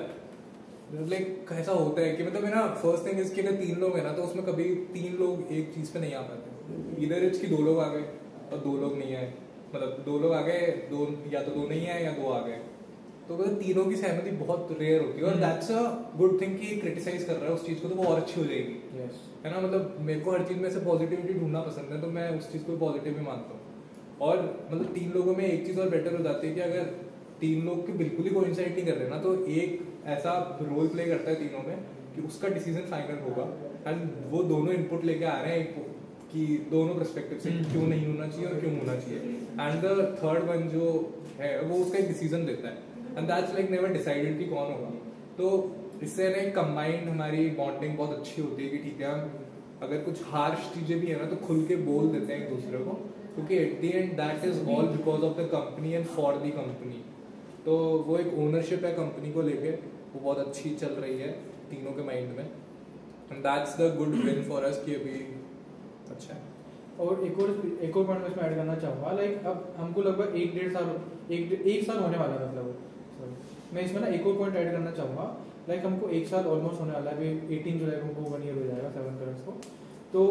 लाइक ऐसा होता है कि मतलब है ना, फर्स्ट थिंग इसके अगर 3 लोग हैं ना, तो उसमें कभी 3 लोग एक चीज़ पे नहीं आ पाते। इधर इट्स कि 2 लोग आ गए और 2 लोग नहीं आए, मतलब 2 लोग आ गए, या तो 2 नहीं आए या 2 आ गए, तो मतलब तीनों की सहमति बहुत रेयर होती है। और दैट्स अ गुड थिंग कि क्रिटिसाइज कर रहा है उस चीज़ को, तो वो और अच्छी हो जाएगी। है ना, मतलब मेरे को हर चीज़ में से पॉजिटिविटी ढूंढना पसंद है, तो मैं उस चीज़ को पॉजिटिव भी मानता हूँ। और मतलब 3 लोगों में एक चीज़ और बेटर हो जाती है कि अगर 3 लोग की बिल्कुल ही कोइंसाइड नहीं कर रहे ना, तो एक ऐसा रोल प्ले करता है तीनों में कि उसका डिसीजन फाइनल होगा, एंड वो दोनों इनपुट लेके आ रहे हैं कि दोनों पर्सपेक्टिव से क्यों नहीं होना चाहिए और क्यों होना चाहिए, एंड द थर्ड वन जो है वो उसका एक डिसीजन देता है, and that's like never decided कि कौन होगा। तो इससे ना एक कंबाइंड हमारी बॉन्डिंग बहुत अच्छी होती है कि ठीक है, हम अगर कुछ हार्श चीज़ें भी है ना, तो खुल के बोल देते हैं एक दूसरे को, क्योंकि at the end that is all because of the company and for the company. तो वो एक ओनरशिप है कंपनी को लेके, वो बहुत अच्छी चल रही है तीनों के माइंड में, and that's the good win for us कि अभी अच्छा है। और एक और पॉइंट मैं इसमें ऐड करना चाहूँगा, लाइक अब हमको लगभग 1 साल होने वाला है, मतलब मैं इसमें ना एक और पॉइंट ऐड करना चाहूँगा, लाइक हमको 1 साल ऑलमोस्ट होने वाला है, अभी 18 जुलाई को हमको 1 ईयर हो जाएगा 7 कलर्स को। तो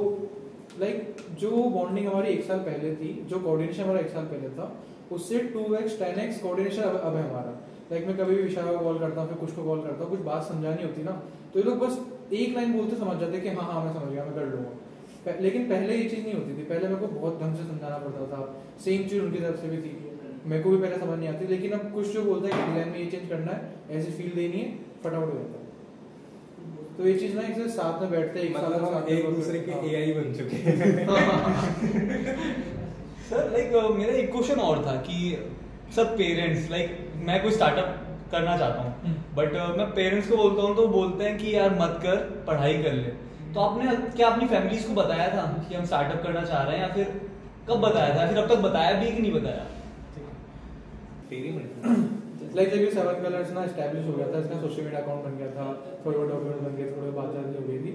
लाइक जो बॉन्डिंग हमारी 1 साल पहले थी, जो कोऑर्डिनेशन हमारा 1 साल पहले था, उससे 2x 10x कोऑर्डिनेशन अब है हमारा। लाइक मैं कभी भी विशाल को कॉल करता हूँ, फिर कुछ को कॉल करता हूँ, कुछ बात समझानी होती ना, तो ये लोग बस एक लाइन बोलते समझ जाते कि हाँ मैं समझ गया, मैं कर लूँगा। लेकिन पहले ये चीज़ नहीं होती थी, पहले मेरे को बहुत ढंग से समझाना पड़ता था, सेम चीज़ उनकी तरफ से भी थी, मेरे को भी पहले समझ नहीं आती। लेकिन अब कुछ जो बोलता है कि डिजाइन में ये चेंज करना है, ऐसी फील देनी है, फटाफट हो जाता है। तो ये चीज़ ना एक साथ में बैठते हैं, मतलब एक दूसरे के एआई बन चुके हैं। सर लाइक मेरा एक क्वेश्चन और था कि सर पेरेंट्स, लाइक मैं कोई स्टार्टअप करना चाहता हूँ, बट मैं पेरेंट्स को बोलता हूँ तो बोलते हैं कि यार मत कर, पढ़ाई कर ले। तो आपने क्या अपनी फैमिलीज को बताया था कि हम स्टार्टअप करना चाह रहे हैं, या फिर कब बताया था, फिर अब तक बताया भी कि नहीं बताया? लाइक जब ये 7 कलर्स ना एस्टैब्लिश हो गया था, इसका सोशल मीडिया अकाउंट बन गया था, थोड़े बहुत डॉक्यूमेंट बन गए, थोड़ी बात हो गई थी,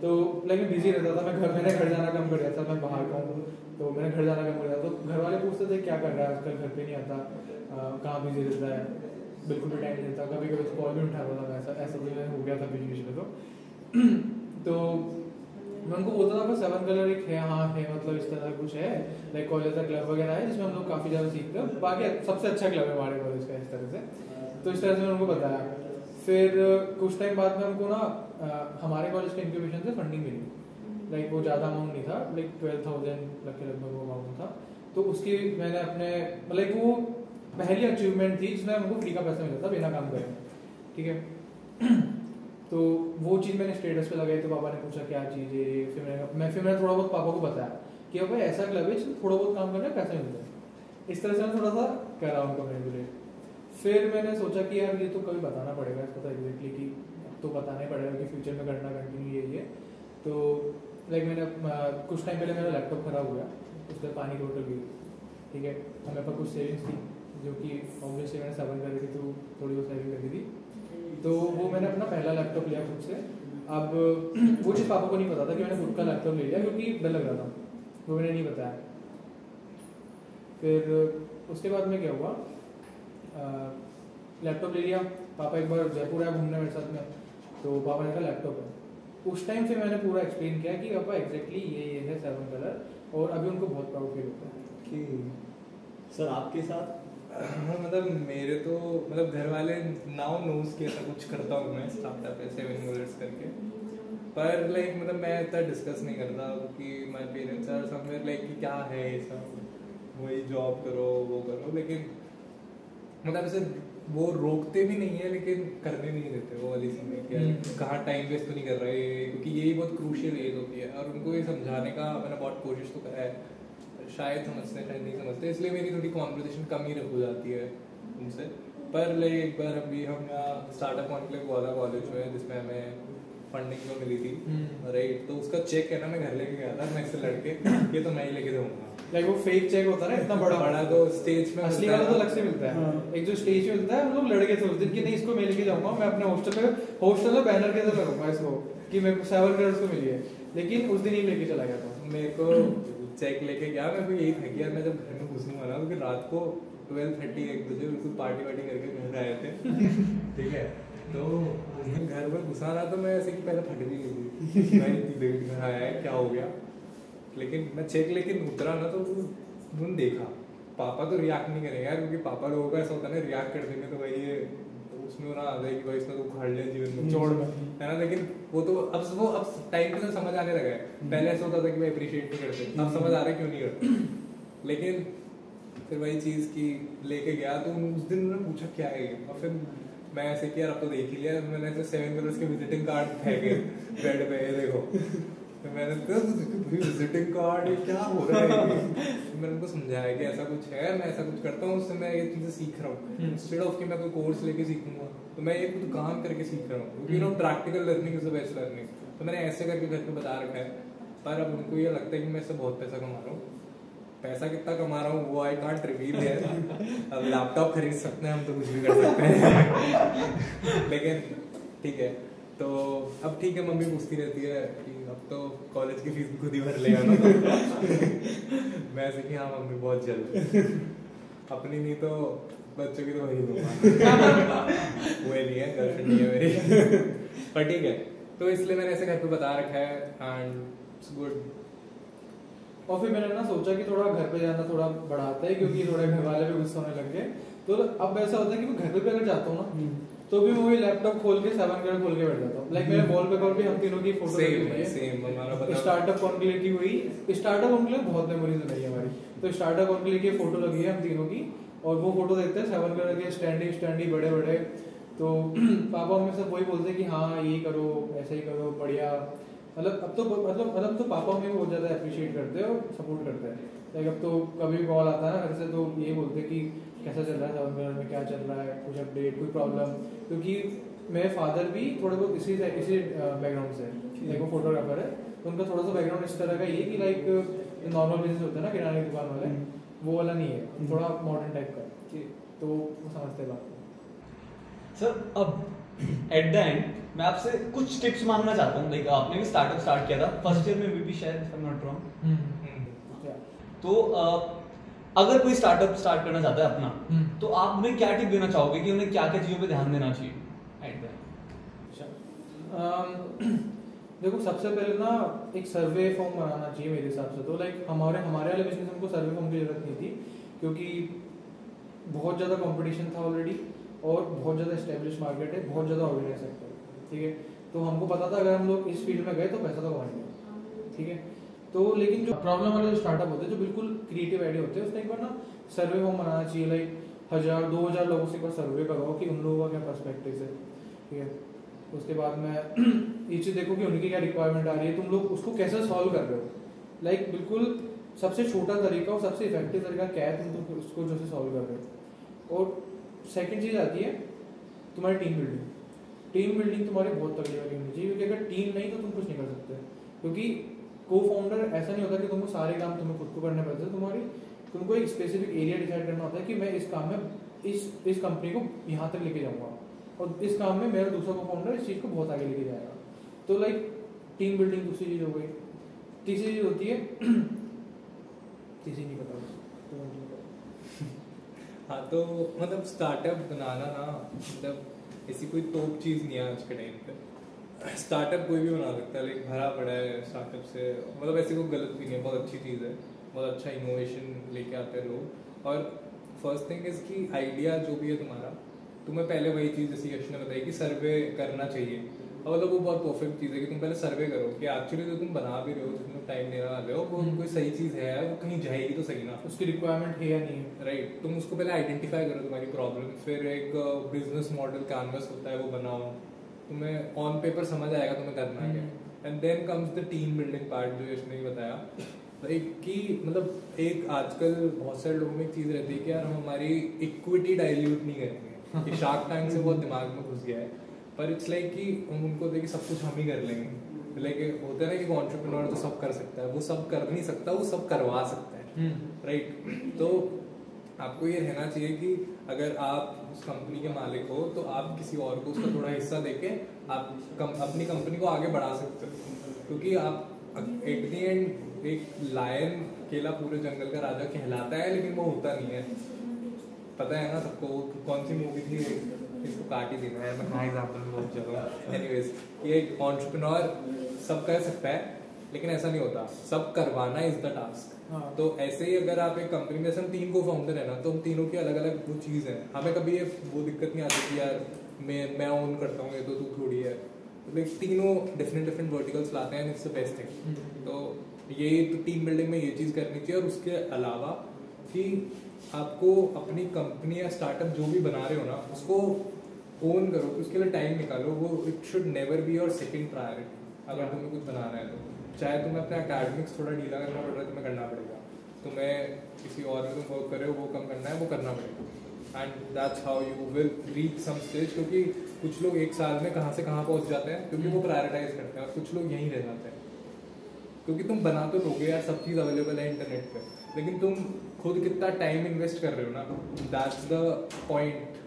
तो लाइक मैं बिजी रहता था, मैंने घर जाना कम कर दिया था, मैं बाहर का हूँ तो मैंने घर जाना कम कर दिया, तो घर वाले पूछते थे क्या कर रहा है आजकल, घर पे नहीं आता, कहाँ बिजी रहता है, बिल्कुल भी टाइम नहीं देता, कभी कभी कॉल भी उठाता था, ऐसा तो हो गया था बीच बीच में। तो मैं उनको बोलता था बस 7 कलर एक है, हाँ है, मतलब इस तरह कुछ है, लाइक कॉलेज का क्लब वगैरह है जिसमें हम लोग काफ़ी ज़्यादा सीखते हैं, बाकी सबसे अच्छा क्लब है हमारे कॉलेज का, इस तरह से। तो इस तरह से मैंने उनको बताया। फिर कुछ टाइम बाद में हमको ना हमारे कॉलेज के इंक्यूबेशन से फंडिंग मिली, लाइक वो ज़्यादा अमाउंट नहीं था, लाइक 12,000 के लगभग वो अमाउंट था। तो उसकी मैंने अपने लाइक वो पहली अचीवमेंट थी जिसमें हमको फ्री का पैसा मिला था बिना काम करे, ठीक है। तो वो चीज़ मैंने स्टेटस पे लगाई, तो पापा ने पूछा क्या चीज़ है ये, फिर मैंने थोड़ा बहुत पापा को बताया कि भाई ऐसा क्लब है जिसमें थोड़ा बहुत काम करने पैसे मिलते हैं। इस तरह से मैं थोड़ा सा करा उनको मैनिपुलेट। फिर मैंने सोचा कि यार ये तो कभी बताना पड़ेगा इसको तो एग्जैक्टली, कि अब तो बताना ही पड़ेगा कि फ्यूचर में करना कंटिन्यू ये। तो लाइक मैंने कुछ टाइम पहले मेरा लैपटॉप खराब हुआ, उस पर पानी की बोतल गिरी, ठीक है। और मेरे पास कुछ सेविंग्स थी जो कि ऑब्वियसली मैंने 7 करी थी, तो थोड़ी बहुत सेविंग करी थी। तो वो मैंने अपना पहला लैपटॉप लिया खुद से। अब वो चीज़ पापा को नहीं पता था कि मैंने खुद का लैपटॉप ले लिया, क्योंकि डर लग रहा था, वो मैंने नहीं बताया। फिर उसके बाद में क्या हुआ, लैपटॉप ले लिया। पापा एक बार जयपुर आया घूमने मेरे साथ में, तो पापा ने कहा लैपटॉप है। उस टाइम से मैंने पूरा एक्सप्लेन किया कि पापा एग्जैक्टली ये है 7 कलर, और अभी उनको बहुत प्राउड फील होता है। कि सर आपके साथ मतलब मेरे तो मतलब घर वाले नाउ नोज के ऐसा कुछ करता हूँ मैं स्टार्टअप है 7 कलर्स करके, पर लाइक मतलब मैं इतना डिस्कस नहीं करता कि my parents are somewhere like कि क्या है ये सब, वही जॉब करो वो करो, लेकिन मतलब ऐसे वो रोकते भी नहीं है लेकिन करने नहीं देते वो वाली चीज़, कहाँ टाइम वेस्ट तो नहीं कर रहे, क्योंकि यही बहुत क्रूशियल एज होती है। और उनको ये समझाने का मैंने बहुत कोशिश तो करा है, शायद समझते हैं शायद नहीं समझते, इसलिए मेरी थोड़ी कॉन्वर्सेशन कम ही हो जाती है उनसे। पर लाइक एक बार अभी हम यहाँ स्टार्टअप कॉन्क्लेव हुआ था कॉलेज में, जिसमें हमें फंडिंग तो मिली थी, राइट। तो उसका चेक है ना मैं घर लेके गया था, मैं इससे लड़के ये तो मैं ही लेके दूंगा, लाइक वो फेक चेक होता है ना, इतना बड़ा तो स्टेज में असली वाला तो अलग से मिलता है। एक जो स्टेज पे मिलता है, हम लोग लड़के सोचते हैं कि नहीं इसको मैं लेके जाऊंगा, मैं अपने हॉस्टल में बैनर के साथ लगाऊंगा इसको कि मेरे को 7 कलर्स को मिली है, लेकिन उस दिन ही लेके चला गया था। मेरे को चेक लेके गया, मेरे को यही था कि यार मैं जब घर में घुसूंगा ना, क्योंकि रात को 12:30 1 बजे बिल्कुल पार्टी वार्टी करके घर आए थे ठीक है। तो घर में घुसा रहा तो मैं ऐसे कि पहले फट भी गई थी मैं इतनी देर घर आया है क्या हो गया, लेकिन मैं चेक लेकिन उतरा ना तो उन्होंने देखा। पापा तो रिएक्ट नहीं करेंगे यार, क्योंकि पापा लोगों का ऐसा होता है ना, रिएक्ट कर देंगे तो भाई ये उसमें ना आ जाए कि भाई इसने तो उखाड़ लिया जीवन में जोड़ में, है ना। लेकिन वो अब टाइम के साथ समझ आने लगा है। पहले ऐसा होता था कि भाई अप्रिशिएट नहीं करते, अब समझ आ रहा है क्यों नहीं करते। लेकिन फिर वही चीज़ की लेके गया तो उस दिन उन्होंने पूछा क्या है ये, और फिर मैं ऐसे किया अब तो देख ही लिया, मैंने ऐसे 7 कलर्स के विजिटिंग कार्ड फेंके बेड पे, ये देखो। तो मैंने कहा विजिटिंग कार्ड ये क्या हो रहा है मैंने उनको समझाया कि ऐसा कुछ है, मैं ऐसा कुछ करता हूँ, उससे मैं ये चीज़ें सीख रहा हूँ, इंस्टेड ऑफ कि मैं कोई कोर्स लेके सीखूंगा, तो मैं ये खुद काम करके सीख रहा हूँ, क्योंकि you know practical learning is the best learning. तो मैंने ऐसे करके घर पे बता रखा है, पर अब उनको ये लगता है कि मैं इससे बहुत पैसा कमा रहा हूँ। पैसा कितना कमा रहा हूँ वो आई कांट रिवील है। अब लैपटॉप खरीद सकते हैं हम, तो कुछ भी कर सकते हैं लेकिन ठीक है। तो अब ठीक है, मम्मी पूछती रहती है कि अब तो कॉलेज की फीस भी खुद ही भर लेगा ना मैं ऐसे कि हाँ मम्मी बहुत जल्द, अपनी नहीं तो बच्चों की तो वही दूंगा वो नहीं है, गर्लफ्रेंड नहीं है मेरी पर ठीक है। तो इसलिए मैंने ऐसे घर पे बता रखा है एंड इट्स गुड। और फिर मैंने ना सोचा कि थोड़ा घर पे जाना थोड़ा बढ़ाता है, क्योंकि थोड़े घर वाले भी गुस्सा होने लग गए। तो अब ऐसा होता है कि मैं घर पे भी अगर जाता हूँ ना, तो भी मैं वही लैपटॉप खोल के 7 कलर खोल के बैठ जाता हूँ। लाइक मेरे वॉलपेपर पे हम तीनों की फोटो लगी हुई है, स्टार्टअप कॉन्क्लेव की हुई, स्टार्टअप कॉन्क्लेव बहुत मेमोरीज बनाई है हमारी। तो स्टार्टअप कॉन्क्लेव की फोटो लगी है हम तीनों की, और वो फोटो देखते हैं 7 कलर के स्टैंडी बड़े बड़े। तो पापा मम्मी सब वही बोलते हैं कि हाँ ये करो, ऐसा ही करो, बढ़िया। मतलब अब तो मतलब तो पापा मम्मी बहुत ज़्यादा अप्रिशिएट करते हैं और सपोर्ट करते हैं। लाइक अब तो कभी भी कॉल आता है ना घर से, तो ये बोलते हैं कि कैसा चल रहा है 7 कलर में, क्या चल रहा है, कुछ अपडेट, कोई प्रॉब्लम। क्योंकि मेरे फादर भी थोड़े बहुत इसी बैकग्राउंड से, लाइक वो फोटोग्राफर है, तो उनका थोड़ा सा बैकग्राउंड इस तरह का ये कि लाइक नॉर्मल बिजनेस होता है ना किराने की दुकान वाले, वो वाला नहीं है, थोड़ा मॉडर्न टाइप का, तो वो समझते हैं बात। सर अब एट द एंड मैं आपसे कुछ टिप्स मांगना चाहता हूँ। लाइक आपने भी स्टार्टअप स्टार्ट किया था फर्स्ट ईयर में भी शायद, if I am not wrong. तो अगर कोई स्टार्टअप स्टार्ट करना चाहता है अपना, तो आप उन्हें क्या टिप देना चाहोगे कि उन्हें क्या क्या चीज़ों पे ध्यान देना चाहिए एट द एंड? देखो सबसे पहले ना एक सर्वे फॉर्म बनाना चाहिए मेरे हिसाब से। तो लाइक हमारे वाले बिजनेस में हमको सर्वे फॉर्म की जरूरत नहीं थी, क्योंकि बहुत ज़्यादा कंपटीशन था ऑलरेडी और बहुत ज़्यादा एस्टेब्लिश मार्केट है, बहुत ज़्यादा ऑर्गेनाइज सेक्टर, ठीक है। तो हमको पता था अगर हम लोग इस फील्ड में गए तो पैसा तो कमाएंगे, ठीक है। तो लेकिन जो प्रॉब्लम वाले जो स्टार्टअप होते हैं, जो बिल्कुल क्रिएटिव आइडिया होते हैं, उसका एक बार ना सर्वे फॉर्म बनाना चाहिए। लाइक 1000-2000 लोगों से एक बार सर्वे कराओ कि उन लोगों का क्या पर्सपेक्टिव है, ठीक है। उसके बाद में ये चीज़ देखो कि उनकी क्या रिक्वायरमेंट आ रही है, तुम लोग उसको कैसे सॉल्व कर रहे हो। लाइक बिल्कुल सबसे छोटा तरीका और सबसे इफेक्टिव तरीका क्या है, तुम उसको जो से सॉल्व कर रहे हो। और सेकंड चीज़ आती है तुम्हारी टीम बिल्डिंग। टीम बिल्डिंग तुम्हारी बहुत तगड़ी वाली होनी चाहिए, क्योंकि अगर टीम नहीं तो तुम कुछ नहीं कर सकते। क्योंकि को फाउंडर ऐसा नहीं होता कि तुमको सारे काम तुम्हें खुद को करने पड़ते हैं, तुमको एक स्पेसिफिक एरिया डिसाइड करना होता है कि मैं इस काम में इस कंपनी को यहाँ तक लेके जाऊँगा और इस काम में मेरा दूसरा को फाउंडर इस चीज़ को बहुत आगे लेके जाएगा। तो लाइक टीम बिल्डिंग दूसरी चीज़ हो गई। तीसरी चीज़ होती है तीसरी नहीं पता हाँ, तो मतलब स्टार्टअप बनाना ना, मतलब ऐसी कोई तोप चीज़ नहीं है आज के टाइम पे। स्टार्टअप कोई भी बना सकता है, लाइक भरा पड़ा है स्टार्टअप से, मतलब ऐसी कोई गलत भी नहीं है, बहुत अच्छी चीज़ है, बहुत अच्छा इनोवेशन लेके आते हैं लोग। और फर्स्ट थिंग इसकी आइडिया जो भी है तुम्हें पहले वही चीज़ जैसे यश ने बताई कि सर्वे करना चाहिए। और मतलब वो बहुत परफेक्ट चीज़ है कि तुम पहले सर्वे करो कि एक्चुअली जो तुम बना भी रहे हो, जिसमें टाइम देने वाले हो, वो कोई सही चीज़ है, वो कहीं जाएगी तो सही ना, उसकी रिक्वायरमेंट है या नहीं है, राइट। तुम उसको पहले आइडेंटिफाई करो तुम्हारी प्रॉब्लम, फिर एक बिजनेस मॉडल कैनवस होता है वो बनाओ, तुम्हें ऑन पेपर समझ आएगा तुम्हें करना क्या। And then comes the team building part जो यश ने बताया, लाइक कि मतलब एक आजकल बहुत सारे लोगों में एक चीज़ रहती है कि यार हम हमारी इक्विटी डाइल्यूट नहीं करेंगे, कि शार्क टैंक से बहुत दिमाग में घुस गया है। पर इट्स लाइक कि हम उनको देखिए सब कुछ हम ही कर लेंगे, लाइक होता है ना कि एंटरप्रेन्योर तो सब कर सकता है, वो सब कर नहीं सकता, वो सब करवा सकता है, राइट। तो आपको ये रहना चाहिए कि अगर आप उस कंपनी के मालिक हो तो आप किसी और को उसका थोड़ा हिस्सा देके आप अपनी कंपनी को आगे बढ़ा सकते हो। क्योंकि आप एट दी एंड एक लायन अकेला पूरे जंगल का राजा कहलाता है, लेकिन वो होता नहीं है। पता है ना सबको, कौन सी मूवी थी, इसको काट ही देना है, मैं कहाँ एग्जाम्पल में बहुत चल। एनीवेज, ये एक एंटरप्रेन्योर सब कर सकता है, लेकिन ऐसा नहीं होता, सब करवाना इज द टास्क। तो ऐसे ही अगर आप एक कंपनी में, जैसे हम 3 को फाउंडर है ना, तो हम तीनों की अलग अलग वो चीज़ है, हमें कभी ये वो दिक्कत नहीं आती कि यार मैं ओन करता हूँ, ये तो तू थोड़ी है। लाइक तीनों डिफरेंट वर्टिकल्स लाते हैं, इट्स द बेस्ट थिंग। तो ये तो टीम बिल्डिंग में ये चीज़ करनी चाहिए। और उसके अलावा कि आपको अपनी कंपनी या स्टार्टअप जो भी बना रहे हो ना, उसको ओन करो, तो उसके लिए टाइम निकालो। वो it should never be your second priority. अगर तुम्हें कुछ बनाना है तो चाहे तुम्हें अपने एकेडमिक्स थोड़ा ढीला करना पड़ रहा है, तुम्हें करना पड़ेगा, तुम्हें किसी और में तुम वर्क कर रहे हो वो कम करना है, वो करना पड़ेगा। And that's how you will reach some stage. क्योंकि कुछ लोग 1 साल में कहाँ से कहाँ पहुँच जाते हैं, क्योंकि वो प्रायोरिटाइज करते हैं, और कुछ लोग यहीं रह जाते हैं। क्योंकि तुम बना तो लोगे यार, सब चीज़ अवेलेबल है इंटरनेट पे, लेकिन तुम खुद कितना टाइम इन्वेस्ट कर रहे हो ना, that's the point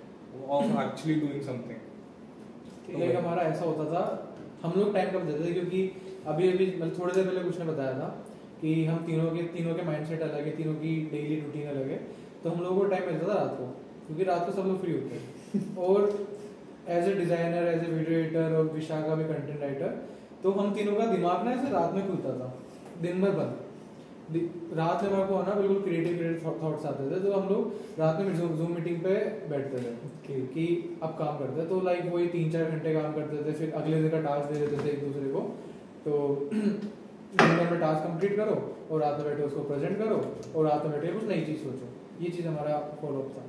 of actually doing something. Like हमारा ऐसा होता था, हम लोग टाइम कब देते थे, क्योंकि अभी मतलब थोड़ी देर पहले कुछ ने बताया था कि हम तीनों के माइंडसेट अलग है, तीनों की डेली रूटीन अलग है। तो हम लोगों को टाइम मिलता था रात को, क्योंकि रात को सब लोग फ्री होते हैं। और as a designer, as a video editor और विशाखा भी कंटेंट राइटर, तो हम तीनों का दिमाग ना ऐसे रात में खुलता था, दिन भर बंद। रात में हमारे को ना बिल्कुल क्रिएटिव थॉट्स आते थे, तो हम लोग रात में जूम मीटिंग पे बैठते थे कि अब काम करते हैं। तो लाइक वही 3-4 घंटे काम करते थे, फिर अगले दिन का टास्क दे देते थे एक दूसरे को। तो दिन भर में टास्क कंप्लीट करो और रात में बैठे उसको प्रेजेंट करो और रात में बैठे कुछ नई चीज़ सोचो। ये चीज़ हमारा फॉलोअप था।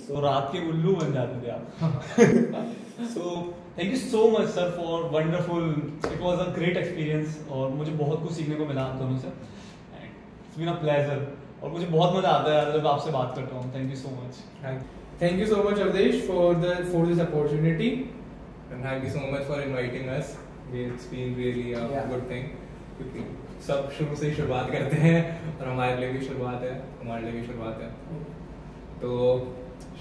तो रात के उल्लू बन जाते थे आप। So thank you so much sir for wonderful, it was a great experience और मुझे बहुत कुछ सीखने को मिला आप दोनों से। इट्स बीन अ प्लेजर और मुझे बहुत मजा आता है यार जब आपसे बात करता हूँ। Thank you so much. Thank you so much Awadhesh for this opportunity, and thank you so much for inviting us. It's been really a good thing, क्योंकि सब शुरू से ही शुरुआत करते हैं और हमारे लिए भी शुरुआत है, तुम्हारे लिए भी शुरुआत है। तो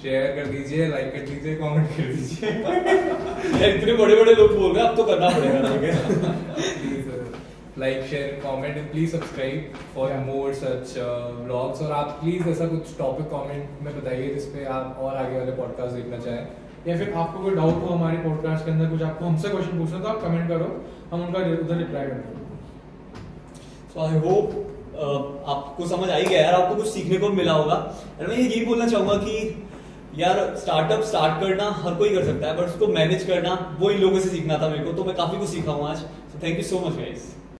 शेयर कर दीजिए, लाइक कर दीजिए, कमेंट कर दीजिए। इतने बड़े बड़े लोग बोल रहे हैं, अब तो करना पड़ेगा। Please like, share, comment and please subscribe for more such vlogs. और आप प्लीज ऐसा कुछ टॉपिक कमेंट में बताइए जिस पे आप और आगे वाले पॉडकास्ट देखना चाहें। या फिर आपको कोई डाउट हो हमारे पॉडकास्ट के अंदर, कुछ आपको हमसे क्वेश्चन पूछना तो आप कमेंट करो, हम उनका उधर रिप्लाई करेंगे। सो आई होप आपको समझ आई गया यार, आपको कुछ सीखने को मिला होगा। और मैं यही बोलना चाहूंगा कि यार स्टार्टअप स्टार्ट करना हर कोई कर सकता है, बट उसको मैनेज करना वो इन लोगों से सीखना था मेरे को, तो मैं काफी कुछ सीखा हूँ आज। So thank you so much guys.